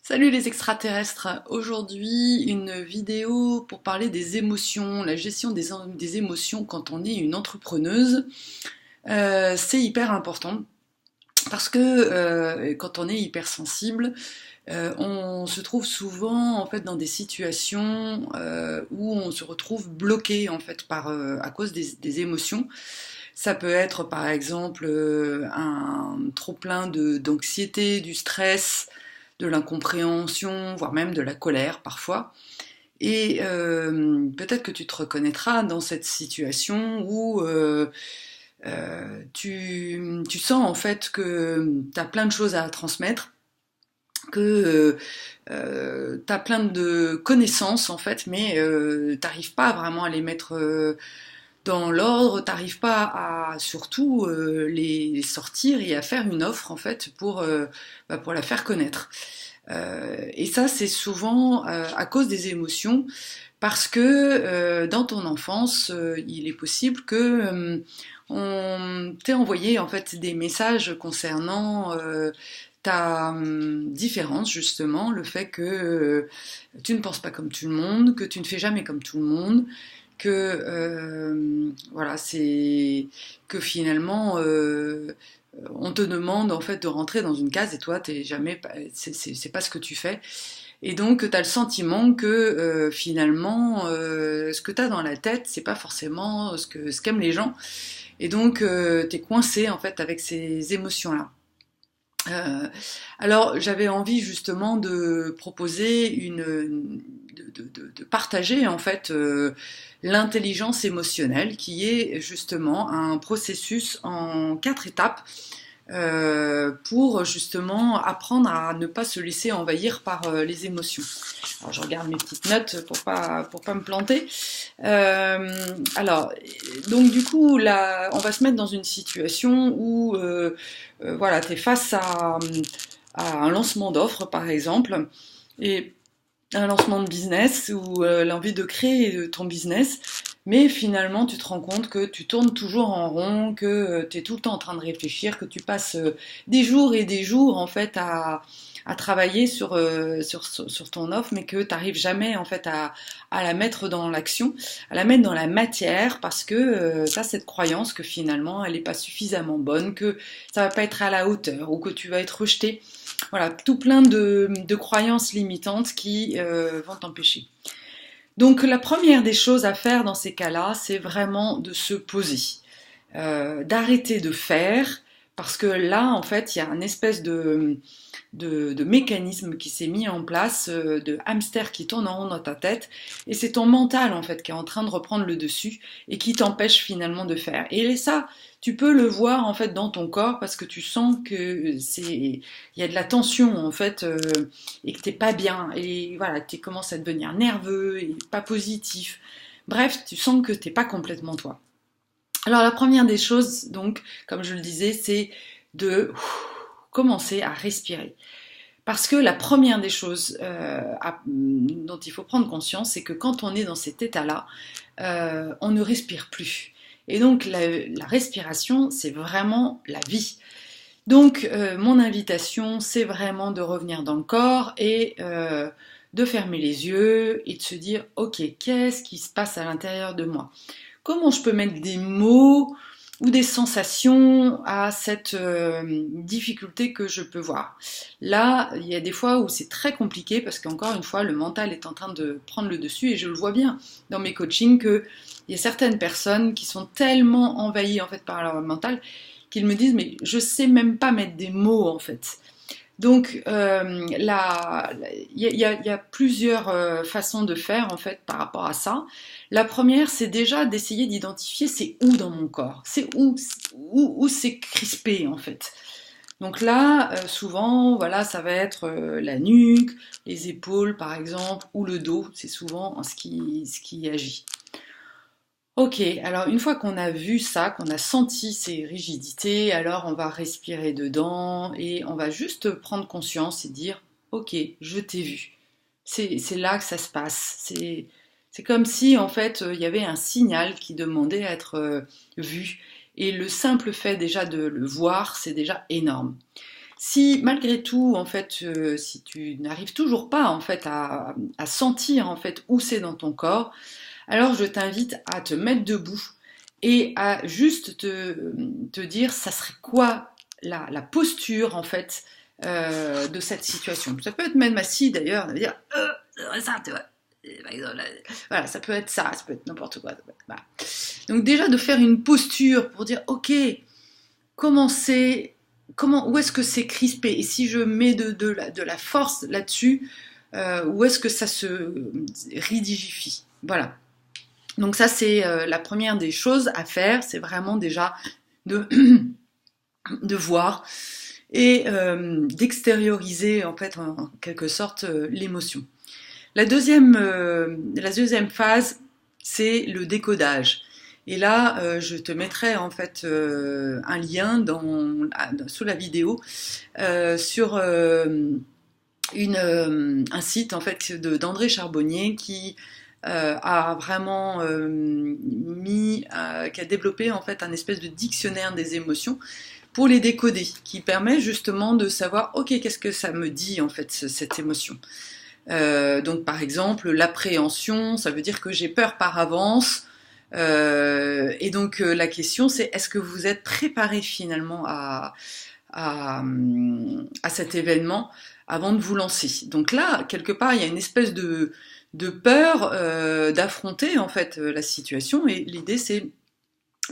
Salut les extraterrestres! Aujourd'hui, une vidéo pour parler des émotions, la gestion des émotions quand on est une entrepreneuse. C'est hyper important parce que quand on est hypersensible, on se trouve souvent en fait dans des situations où on se retrouve bloqué en fait à cause des émotions. Ça peut être par exemple un trop plein d'anxiété, du stress, de l'incompréhension, voire même de la colère parfois. Et peut-être que tu te reconnaîtras dans cette situation où tu sens en fait que tu as plein de choses à transmettre, que tu as plein de connaissances en fait, mais tu n'arrives pas vraiment à les mettre dans l'ordre, tu n'arrives pas à surtout les sortir et à faire une offre en fait pour la faire connaître. Et ça, c'est souvent à cause des émotions, parce que dans ton enfance, il est possible que on t'ait envoyé en fait des messages concernant ta différence, justement, le fait que tu ne penses pas comme tout le monde, que tu ne fais jamais comme tout le monde, que voilà, c'est que finalement on te demande en fait de rentrer dans une case et toi t'es jamais, c'est pas ce que tu fais, et donc tu as le sentiment que finalement ce que tu as dans la tête c'est pas forcément ce qu'aiment les gens, et donc tu es coincé en fait avec ces émotions là. Alors j'avais envie justement de proposer de partager en fait l'intelligence émotionnelle, qui est justement un processus en 4 étapes pour justement apprendre à ne pas se laisser envahir par les émotions. Alors je regarde mes petites notes pour pas me planter. Alors donc du coup là, on va se mettre dans une situation où voilà, tu es face à un lancement d'offres par exemple, et un lancement de business ou l'envie de créer ton business, mais finalement tu te rends compte que tu tournes toujours en rond, que tu es tout le temps en train de réfléchir, que tu passes des jours et des jours en fait à travailler sur ton offre, mais que tu n'arrives jamais en fait à la mettre dans l'action, à la mettre dans la matière, parce que tu as cette croyance que finalement elle n'est pas suffisamment bonne, que ça va pas être à la hauteur, ou que tu vas être rejeté. Voilà, tout plein de croyances limitantes qui vont t'empêcher. Donc la première des choses à faire dans ces cas-là, c'est vraiment de se poser, d'arrêter de faire, parce que là, en fait, il y a une espèce de mécanisme qui s'est mis en place, de hamster qui tourne en rond dans ta tête, et c'est ton mental, en fait, qui est en train de reprendre le dessus, et qui t'empêche finalement de faire. Et ça, tu peux le voir, en fait, dans ton corps, parce que tu sens que il y a de la tension, en fait, et que t'es pas bien, et voilà, tu commences à devenir nerveux, et pas positif. Bref, tu sens que t'es pas complètement toi. Alors la première des choses, donc, comme je le disais, c'est de commencer à respirer. Parce que la première des choses dont il faut prendre conscience, c'est que quand on est dans cet état-là, on ne respire plus. Et donc la respiration, c'est vraiment la vie. Donc mon invitation, c'est vraiment de revenir dans le corps et de fermer les yeux et de se dire, ok, qu'est-ce qui se passe à l'intérieur de moi ? Comment je peux mettre des mots ou des sensations à cette difficulté que je peux voir. Là, il y a des fois où c'est très compliqué, parce qu'encore une fois, le mental est en train de prendre le dessus, et je le vois bien dans mes coachings qu'il y a certaines personnes qui sont tellement envahies en fait par leur mental qu'ils me disent mais je sais même pas mettre des mots en fait. Donc il y a plusieurs façons de faire en fait par rapport à ça. La première, c'est déjà d'essayer d'identifier c'est où dans mon corps, c'est où c'est crispé en fait. Donc là, souvent, voilà, ça va être la nuque, les épaules par exemple, ou le dos, c'est souvent ce qui agit. Ok, alors une fois qu'on a vu ça, qu'on a senti ces rigidités, alors on va respirer dedans et on va juste prendre conscience et dire, ok, je t'ai vu. C'est là que ça se passe. C'est comme si en fait il y avait un signal qui demandait à être vu. Et le simple fait déjà de le voir, c'est déjà énorme. Si malgré tout, en fait, si tu n'arrives toujours pas en fait à sentir en fait où c'est dans ton corps, alors je t'invite à te mettre debout et à juste te dire ça serait quoi la posture en fait de cette situation. Ça peut être même assis d'ailleurs, de dire ça, tu vois. Par exemple, voilà, ça peut être ça peut être n'importe quoi. Voilà. Donc déjà de faire une posture pour dire ok, comment c'est, où est-ce que c'est crispé et si je mets de la force là-dessus, où est-ce que ça se rigidifie. Voilà. Donc ça c'est la première des choses à faire, c'est vraiment déjà de, de voir et d'extérioriser en fait en quelque sorte l'émotion. La deuxième phase, c'est le décodage. Et là, je te mettrai en fait un lien sous la vidéo sur un site en fait d'André Charbonnier qui a vraiment qui a développé en fait un espèce de dictionnaire des émotions pour les décoder, qui permet justement de savoir ok qu'est-ce que ça me dit en fait cette émotion. Donc par exemple l'appréhension, ça veut dire que j'ai peur par avance. Et donc la question c'est est-ce que vous êtes préparé finalement à cet événement avant de vous lancer. Donc là, quelque part, il y a une espèce de peur d'affronter en fait la situation et l'idée c'est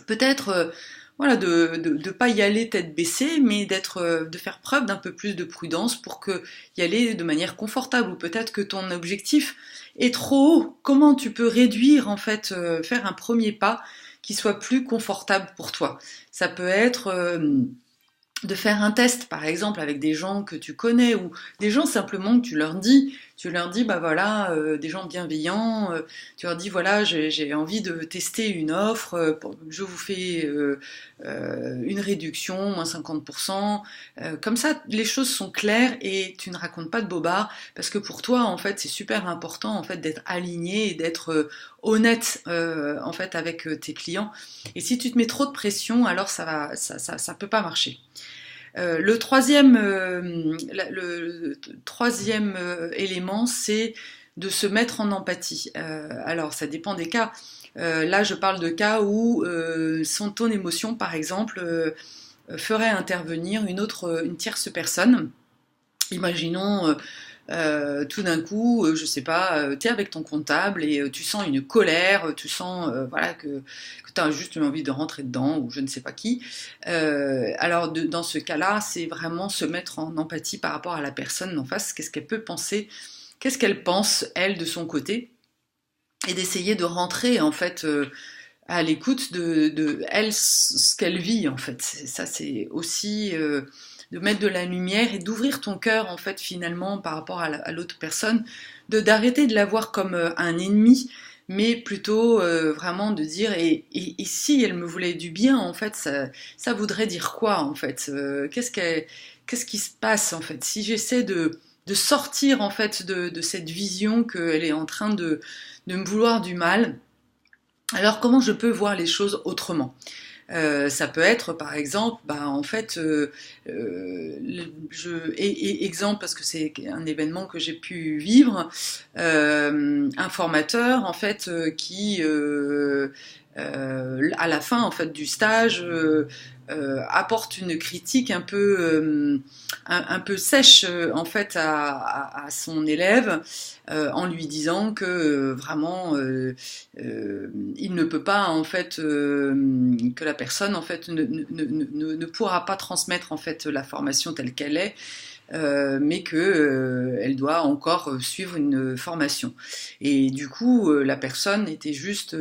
peut-être voilà, de pas y aller tête baissée, mais de faire preuve d'un peu plus de prudence pour y aller de manière confortable. Ou peut-être que ton objectif est trop haut. Comment tu peux réduire, en fait, faire un premier pas qui soit plus confortable pour toi. Ça peut être de faire un test, par exemple, avec des gens que tu connais ou des gens simplement que tu leur dis, bah voilà, des gens bienveillants, tu leur dis, voilà, j'ai envie de tester une offre, je vous fais une réduction, moins 50%, comme ça, les choses sont claires et tu ne racontes pas de bobards, parce que pour toi, en fait, c'est super important, en fait, d'être aligné et d'être honnête, en fait, avec tes clients. Et si tu te mets trop de pression, alors ça peut pas marcher. Le troisième élément, c'est de se mettre en empathie. Alors, ça dépend des cas. Là, je parle de cas où ton émotion, par exemple, ferait intervenir une tierce personne. Imaginons tout d'un coup, je sais pas, tu es avec ton comptable et tu sens une colère, tu sens voilà, que tu as juste envie de rentrer dedans ou je ne sais pas qui. Alors dans ce cas-là, c'est vraiment se mettre en empathie par rapport à la personne en face, qu'est-ce qu'elle peut penser, qu'est-ce qu'elle pense, elle, de son côté, et d'essayer de rentrer en fait à l'écoute de elle, ce qu'elle vit en fait. Ça, c'est aussi de mettre de la lumière et d'ouvrir ton cœur en fait finalement par rapport à l'autre personne, d'arrêter de la voir comme un ennemi, mais plutôt vraiment de dire et si elle me voulait du bien en fait, ça voudrait dire quoi en fait, qu'est-ce qui se passe en fait si j'essaie de sortir en fait de cette vision qu'elle est en train de me vouloir du mal. Alors comment je peux voir les choses autrement? Ça peut être par exemple, bah, en fait, exemple parce que c'est un événement que j'ai pu vivre, un formateur en fait à la fin en fait du stage apporte une critique un peu sèche en fait à son élève en lui disant que vraiment il ne peut pas en fait que la personne en fait ne pourra pas transmettre en fait la formation telle qu'elle est mais que elle doit encore suivre une formation et du coup la personne était juste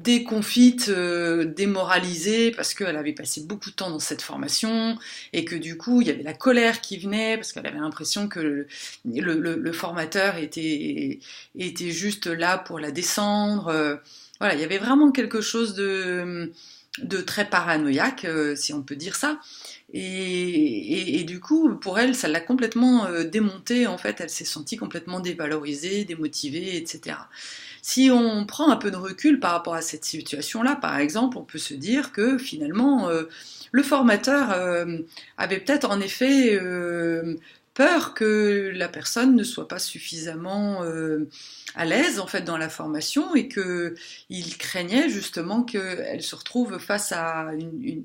déconfite, démoralisée parce qu'elle avait passé beaucoup de temps dans cette formation et que du coup il y avait la colère qui venait parce qu'elle avait l'impression que le formateur était juste là pour la descendre. Voilà, il y avait vraiment quelque chose de très paranoïaque, si on peut dire ça. Et du coup, pour elle, ça l'a complètement démontée, en fait, elle s'est sentie complètement dévalorisée, démotivée, etc. Si on prend un peu de recul par rapport à cette situation-là, par exemple, on peut se dire que finalement, le formateur avait peut-être en effet peur que la personne ne soit pas suffisamment à l'aise en fait dans la formation et que il craignait justement qu'elle se retrouve face à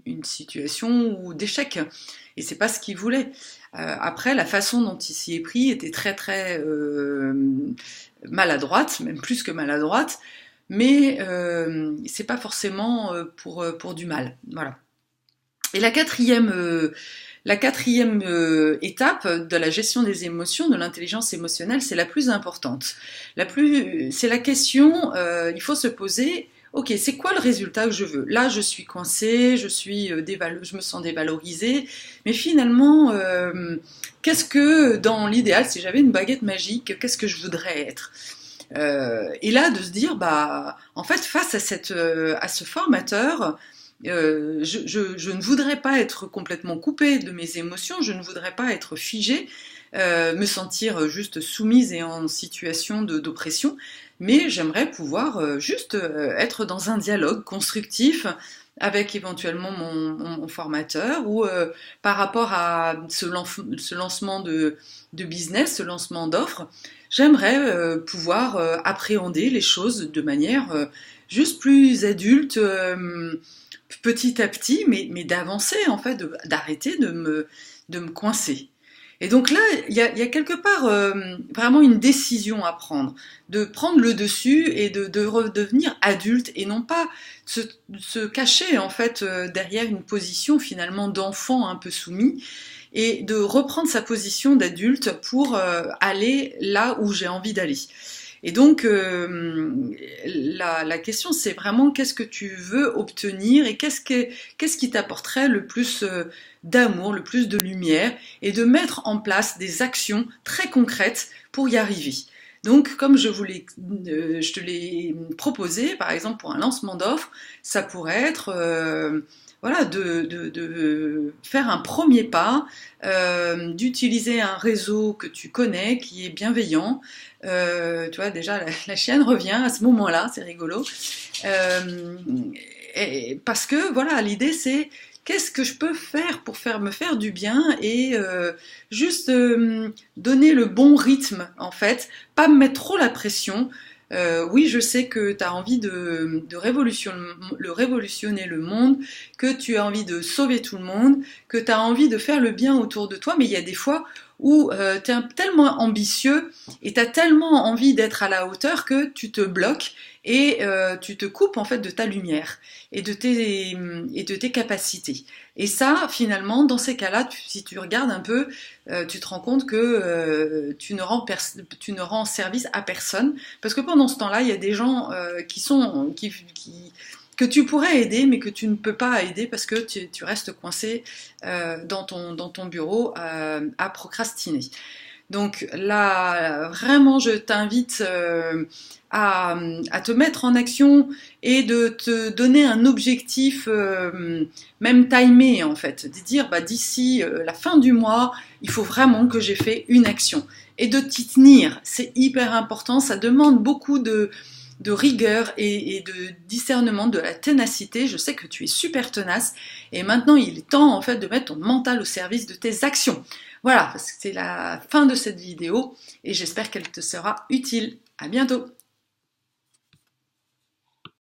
une situation d'échec. Et c'est pas ce qu'il voulait. Après, la façon dont il s'y est pris était très très maladroite, même plus que maladroite, mais c'est pas forcément pour du mal. Voilà. Et la quatrième étape de la gestion des émotions, de l'intelligence émotionnelle, c'est la plus importante. C'est la question, il faut se poser, ok, c'est quoi le résultat que je veux? Là, je suis coincée, je me sens dévalorisée, mais finalement, qu'est-ce que, dans l'idéal, si j'avais une baguette magique, qu'est-ce que je voudrais être? Et là, de se dire, bah, en fait, face à ce formateur, je ne voudrais pas être complètement coupée de mes émotions, je ne voudrais pas être figée, me sentir juste soumise et en situation d'oppression, mais j'aimerais pouvoir juste être dans un dialogue constructif avec éventuellement mon formateur ou par rapport à ce lancement de business, ce lancement d'offres, j'aimerais pouvoir appréhender les choses de manière juste plus adulte, petit à petit, mais d'avancer en fait, d'arrêter de me coincer. Et donc là, il y a quelque part vraiment une décision à prendre, de prendre le dessus et de redevenir adulte et non pas se cacher en fait derrière une position finalement d'enfant un peu soumis et de reprendre sa position d'adulte pour aller là où j'ai envie d'aller. Et donc, la question, c'est vraiment qu'est-ce que tu veux obtenir et qu'est-ce qui t'apporterait le plus d'amour, le plus de lumière, et de mettre en place des actions très concrètes pour y arriver. Donc, comme je te l'ai proposé, par exemple pour un lancement d'offres, ça pourrait être voilà, de faire un premier pas, d'utiliser un réseau que tu connais, qui est bienveillant. Tu vois, déjà, la chienne revient à ce moment-là, c'est rigolo. Parce que, voilà, l'idée, c'est qu'est-ce que je peux faire pour me faire du bien et juste donner le bon rythme, en fait, pas me mettre trop la pression. Oui, je sais que tu as envie de révolutionner le monde, que tu as envie de sauver tout le monde, que tu as envie de faire le bien autour de toi, mais il y a des fois où tu es tellement ambitieux et tu as tellement envie d'être à la hauteur que tu te bloques et tu te coupes en fait de ta lumière et de tes capacités. Et ça, finalement, dans ces cas-là, si tu regardes un peu, tu te rends compte que tu ne rends service à personne, parce que pendant ce temps-là, il y a des gens que tu pourrais aider, mais que tu ne peux pas aider parce que tu restes coincé dans ton bureau à procrastiner. Donc là, vraiment, je t'invite à te mettre en action et de te donner un objectif, même timé en fait, de dire bah, d'ici la fin du mois, il faut vraiment que j'ai fait une action. Et de t'y tenir, c'est hyper important, ça demande beaucoup de rigueur et de discernement, de la ténacité. Je sais que tu es super tenace et maintenant il est temps en fait de mettre ton mental au service de tes actions. Voilà, parce que c'est la fin de cette vidéo et j'espère qu'elle te sera utile. À bientôt.